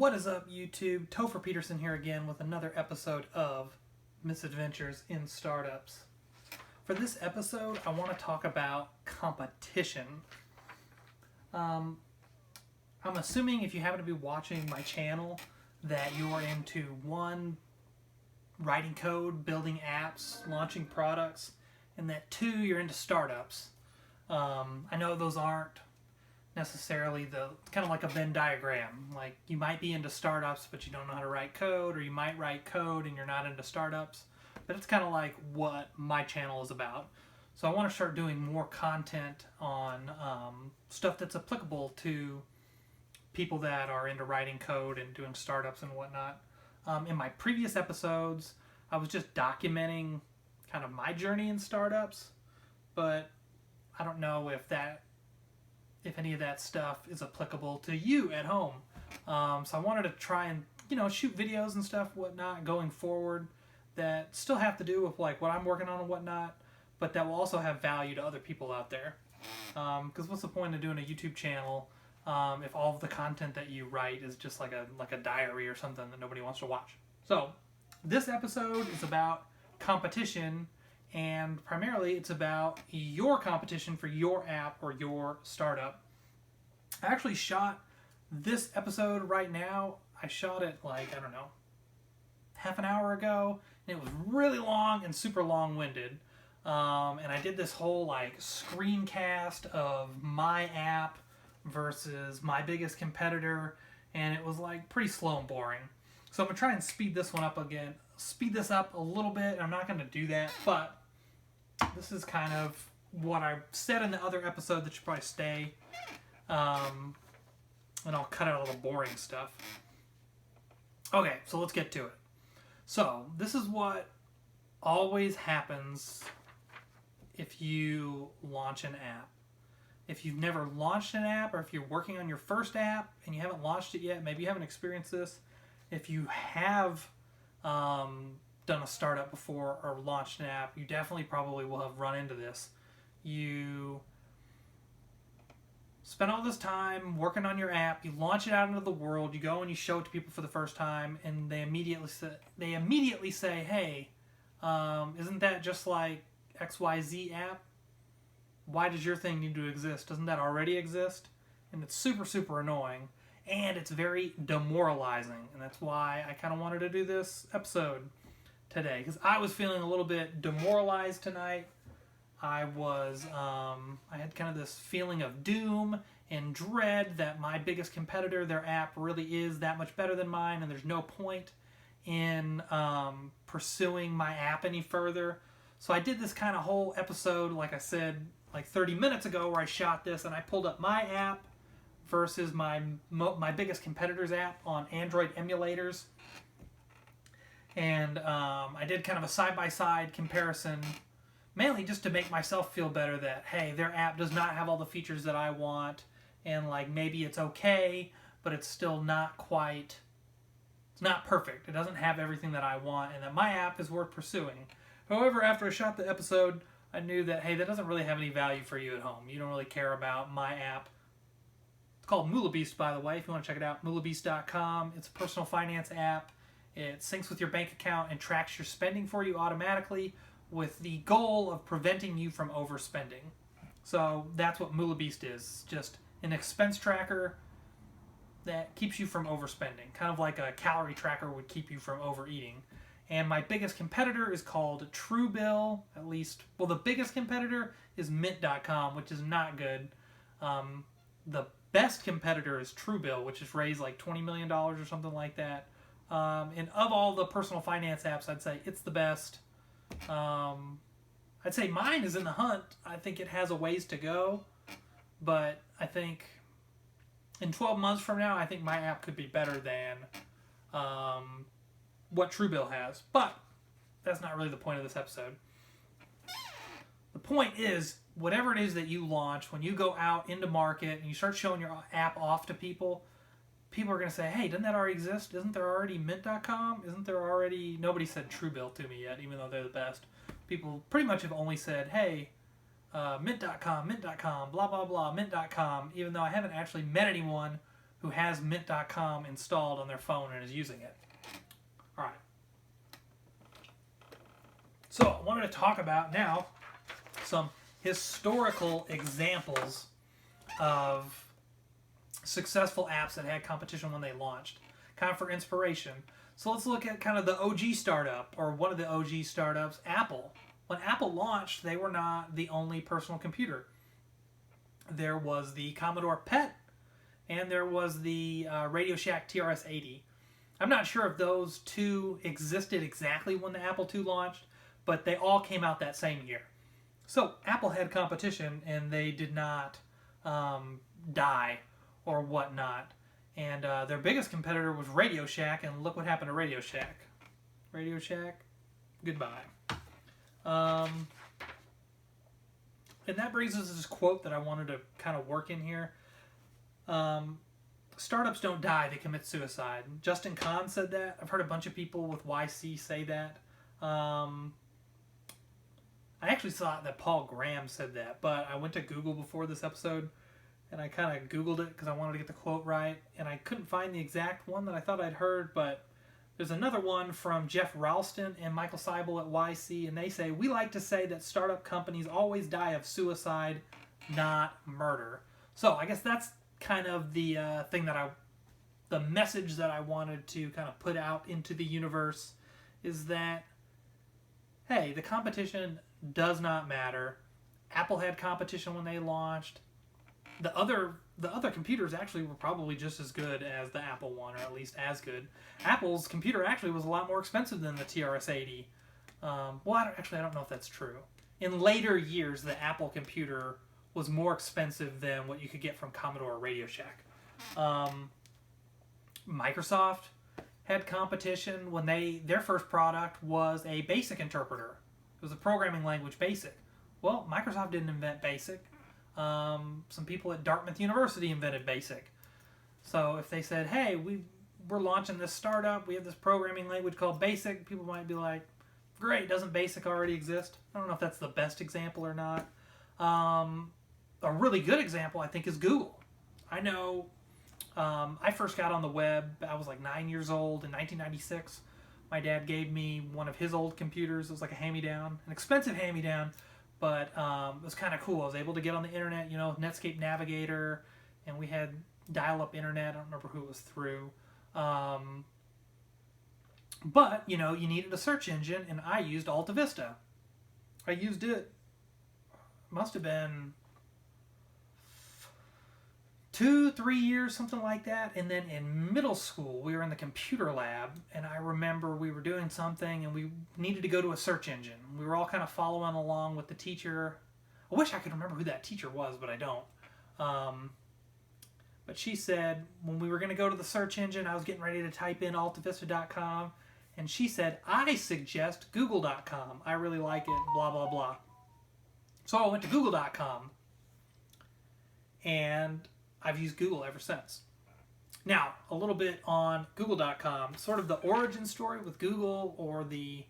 What is up, YouTube? Topher Peterson here again with another episode of Misadventures in Startups. For this episode, I want to talk about competition. I'm assuming if you happen to be watching my channel that you are into one, writing code, building apps, launching products, and that two, you're into startups. I know those aren't necessarily kind of like a Venn diagram. Like, you might be into startups but you don't know how to write code, or you might write code and you're not into startups. But it's kind of like what my channel is about. So I want to start doing more content on stuff that's applicable to people that are into writing code and doing startups and whatnot. In my previous episodes, I was just documenting kind of my journey in startups, but I don't know if any of that stuff is applicable to you at home. So I wanted to try and, shoot videos and stuff, whatnot, going forward that still have to do with like what I'm working on and whatnot, but that will also have value to other people out there. Because what's the point of doing a YouTube channel if all of the content that you write is just like a diary or something that nobody wants to watch? So this episode is about competition, and primarily it's about your competition for your app or your startup. I actually shot this episode right now. I shot it half an hour ago, and it was really long and super long-winded. And I did this whole screencast of my app versus my biggest competitor, and it was pretty slow and boring. So I'm gonna try and speed this up a little bit. I'm not gonna do that, but this is kind of what I said in the other episode that should probably stay. And I'll cut out all the boring stuff. Okay, so let's get to it. So this is what always happens if you launch an app. If you've never launched an app, or if you're working on your first app and you haven't launched it yet, maybe you haven't experienced this. If you have done a startup before or launched an app, you definitely probably will have run into this. You spend all this time working on your app, you launch it out into the world, you go and you show it to people for the first time, and they immediately say, hey, isn't that just like XYZ app? Why does your thing need to exist? Doesn't that already exist? And it's super, super annoying, and it's very demoralizing, and that's why I kind of wanted to do this episode today, because I was feeling a little bit demoralized tonight. I had kind of this feeling of doom and dread that my biggest competitor, their app, really is that much better than mine, and there's no point in pursuing my app any further. So I did this kind of whole episode, like I said, 30 minutes ago, where I shot this, and I pulled up my app versus my biggest competitor's app on Android emulators. And I did kind of a side-by-side comparison, mainly just to make myself feel better that, hey, their app does not have all the features that I want, and maybe it's okay, but it's still not quite, it's not perfect. It doesn't have everything that I want, and that my app is worth pursuing. However, after I shot the episode, I knew that, hey, that doesn't really have any value for you at home. You don't really care about my app. It's called MoolahBeast, by the way, if you want to check it out, moolahbeast.com. It's a personal finance app. It syncs with your bank account and tracks your spending for you automatically, with the goal of preventing you from overspending. So that's what MoolahBeast is, just an expense tracker that keeps you from overspending, kind of like a calorie tracker would keep you from overeating. And my biggest competitor is called Truebill, the biggest competitor is Mint.com, which is not good. The best competitor is Truebill, which has raised $20 million or something like that. And of all the personal finance apps, I'd say it's the best. I'd say mine is in the hunt. I think it has a ways to go, but I think in 12 months from now, I think my app could be better than what Truebill has. But that's not really the point of this episode. The point is, whatever it is that you launch, when you go out into market and you start showing your app off to people, people are going to say, hey, doesn't that already exist? Isn't there already Mint.com? Nobody said Truebill to me yet, even though they're the best. People pretty much have only said, hey, Mint.com, blah, blah, blah, Mint.com, even though I haven't actually met anyone who has Mint.com installed on their phone and is using it. All right. So I wanted to talk about now some historical examples of successful apps that had competition when they launched, kind of for inspiration. So let's look at kind of the OG startup, or one of the OG startups, Apple. When Apple launched, they were not the only personal computer. There was the Commodore PET, and there was the Radio Shack TRS-80. I'm not sure if those two existed exactly when the Apple II launched, but they all came out that same year. So Apple had competition, and they did not die or whatnot. And their biggest competitor was Radio Shack, and look what happened to Radio Shack. Radio Shack, goodbye. And that brings us to this quote that I wanted to kind of work in here. Startups don't die, they commit suicide. Justin Kahn said that. I've heard a bunch of people with YC say that. I actually thought that Paul Graham said that, but I went to Google before this episode, and I kind of Googled it because I wanted to get the quote right, and I couldn't find the exact one that I thought I'd heard, but there's another one from Jeff Ralston and Michael Seibel at YC, and they say, "We like to say that startup companies always die of suicide, not murder." So I guess that's kind of the the message that I wanted to kind of put out into the universe, is that, hey, the competition does not matter. Apple had competition when they launched. The other computers actually were probably just as good as the Apple one, or at least as good. Apple's computer actually was a lot more expensive than the TRS-80. I don't know if that's true. In later years, the Apple computer was more expensive than what you could get from Commodore or Radio Shack. Microsoft had competition when their first product was a BASIC interpreter. It was a programming language, BASIC. Well, Microsoft didn't invent BASIC. Some people at Dartmouth University invented BASIC. So if they said, hey, we're launching this startup, we have this programming language called BASIC, people might be like, great, doesn't BASIC already exist? I don't know if that's the best example or not. A really good example, I think, is Google. I know I first got on the web, I was like 9 years old in 1996. My dad gave me one of his old computers. It was like a hand-me-down, an expensive hand-me-down, but it was kind of cool. I was able to get on the internet, Netscape Navigator, and we had dial-up internet. I don't remember who it was through. But, you needed a search engine, and I used Alta Vista. I used it, must have been 2-3 years, something like that. And then in middle school, we were in the computer lab, and I remember we were doing something, and we needed to go to a search engine. We were all kind of following along with the teacher. I wish I could remember who that teacher was, but I don't. But she said, when we were going to go to the search engine, I was getting ready to type in altavista.com, and she said, I suggest google.com. I really like it, blah, blah, blah. So I went to google.com, and I've used Google ever since. Now, a little bit on google.com, sort of the origin story with Google, or the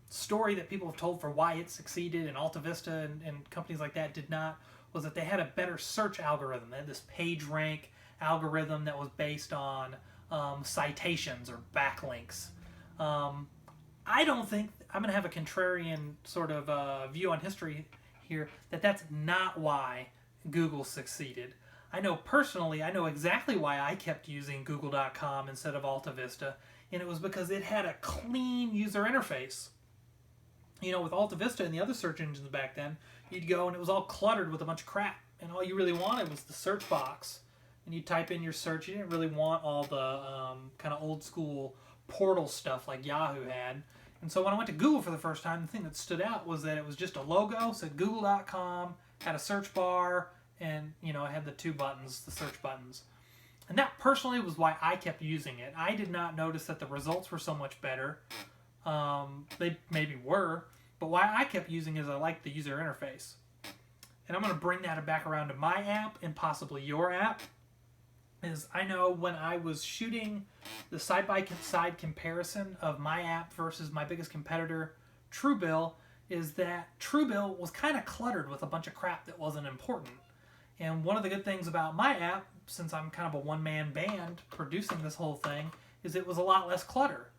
story that people have told for why it succeeded, and Alta Vista and companies like that did not, was that they had a better search algorithm. They had this PageRank algorithm that was based on citations or backlinks. I don't think, I'm going to have a contrarian sort of view on history here, that's not why Google succeeded. I know exactly why I kept using google.com instead of Alta Vista, and it was because it had a clean user interface. With Alta Vista and the other search engines back then, you'd go and it was all cluttered with a bunch of crap, and all you really wanted was the search box. And you'd type in your search. You didn't really want all the kind of old school portal stuff like Yahoo had. And so when I went to Google for the first time, the thing that stood out was that it was just a logo, said google.com, had a search bar, and it had the two buttons, the search buttons. And that personally was why I kept using it. I did not notice that the results were so much better. They maybe were, but why I kept using it is I liked the user interface. And I'm going to bring that back around to my app and possibly your app. Is I know when I was shooting the side-by-side comparison of my app versus my biggest competitor, Truebill, is that Truebill was kind of cluttered with a bunch of crap that wasn't important. And one of the good things about my app, since I'm kind of a one-man band producing this whole thing, is it was a lot less clutter.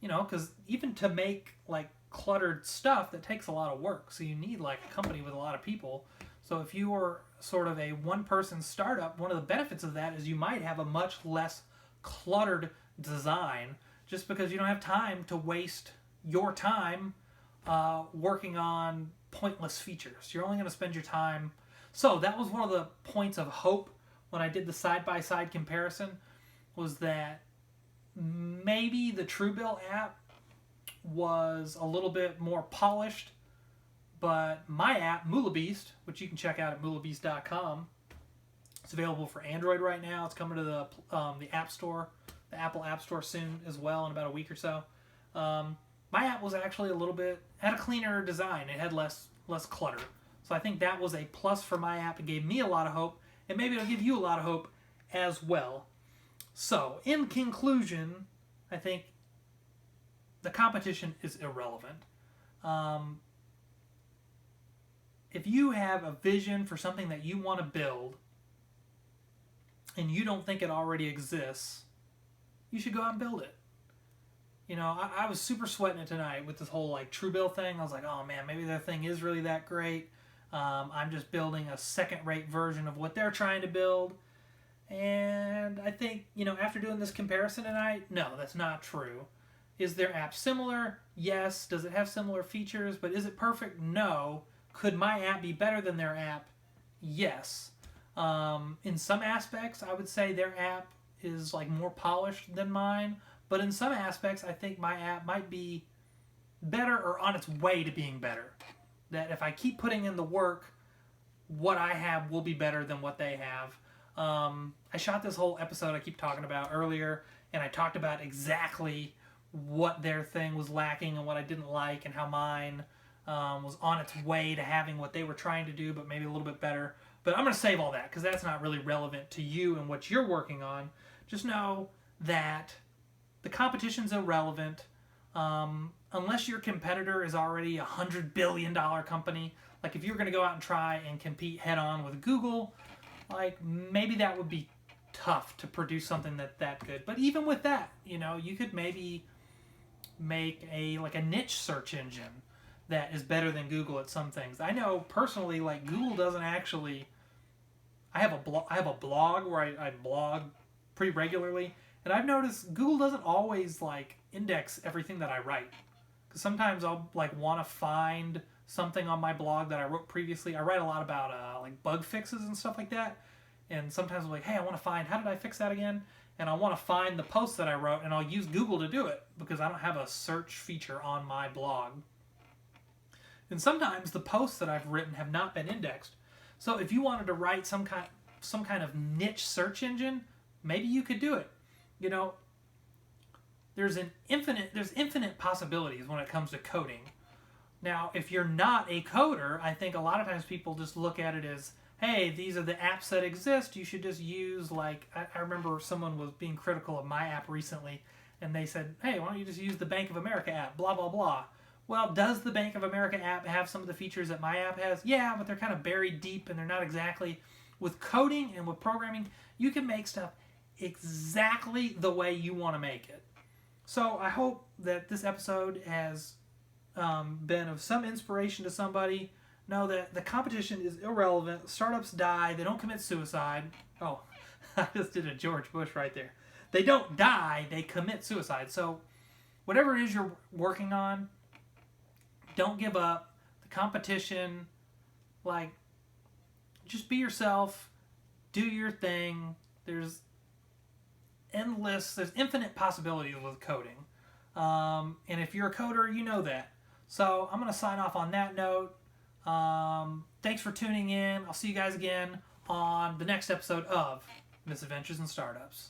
You know, because even to make like cluttered stuff, that takes a lot of work. So you need like a company with a lot of people. So if you are sort of a one-person startup, one of the benefits of that is you might have a much less cluttered design, just because you don't have time to waste your time working on pointless features. You're only going to spend your time. So that was one of the points of hope when I did the side-by-side comparison, was that maybe the Truebill app was a little bit more polished, but my app, MoolahBeast, which you can check out at moolahbeast.com, it's available for Android right now. It's coming to the App Store, the Apple App Store soon as well, in about a week or so. My app was actually had a cleaner design. It had less clutter. So I think that was a plus for my app. It gave me a lot of hope, and maybe it'll give you a lot of hope as well. So, in conclusion, I think the competition is irrelevant. If you have a vision for something that you want to build, and you don't think it already exists, you should go out and build it. You know, I was super sweating it tonight with this whole like Truebill thing. I was like, oh man, maybe their thing is really that great. I'm just building a second-rate version of what they're trying to build. And I think, you know, after doing this comparison tonight, no, that's not true. Is their app similar? Yes. Does it have similar features? But is it perfect? No. Could my app be better than their app? Yes. In some aspects, I would say their app is like more polished than mine. But in some aspects, I think my app might be better or on its way to being better. That if I keep putting in the work, what I have will be better than what they have. I shot this whole episode I keep talking about earlier, and I talked about exactly what their thing was lacking and what I didn't like, and how mine was on its way to having what they were trying to do, but maybe a little bit better. But I'm going to save all that, because that's not really relevant to you and what you're working on. Just know that the competition's irrelevant. Unless your competitor is already a $100 billion company, like if you're going to go out and try and compete head-on with Google, like maybe that would be tough to produce something that good. But even with that, you know, you could maybe make a niche search engine that is better than Google at some things. I know personally, like Google doesn't actually. I have a blog where I blog pretty regularly, and I've noticed Google doesn't always like index everything that I write. Because sometimes I'll like want to find something on my blog that I wrote previously. I write a lot about like bug fixes and stuff like that. And sometimes I'm like, hey, I want to find, how did I fix that again? And I want to find the post that I wrote, and I'll use Google to do it because I don't have a search feature on my blog. And sometimes the posts that I've written have not been indexed. So if you wanted to write some kind of niche search engine, maybe you could do it. You know, there's infinite possibilities when it comes to coding. Now, if you're not a coder, I think a lot of times people just look at it as, hey, these are the apps that exist. You should just use, like, I remember someone was being critical of my app recently, and they said, hey, why don't you just use the Bank of America app, blah, blah, blah. Well, does the Bank of America app have some of the features that my app has? Yeah, but they're kind of buried deep, and they're not exactly. With coding and with programming, you can make stuff exactly the way you want to make it. So I hope that this episode has been of some inspiration to somebody. Know that the competition is irrelevant. Startups die. They don't commit suicide. Oh, I just did a George Bush right there. They don't die. They commit suicide. So whatever it is you're working on, don't give up. The competition, like, just be yourself. Do your thing. There's infinite possibilities with coding. And if you're a coder, you know that. So I'm going to sign off on that note. Thanks for tuning in. I'll see you guys again on the next episode of Misadventures in Startups.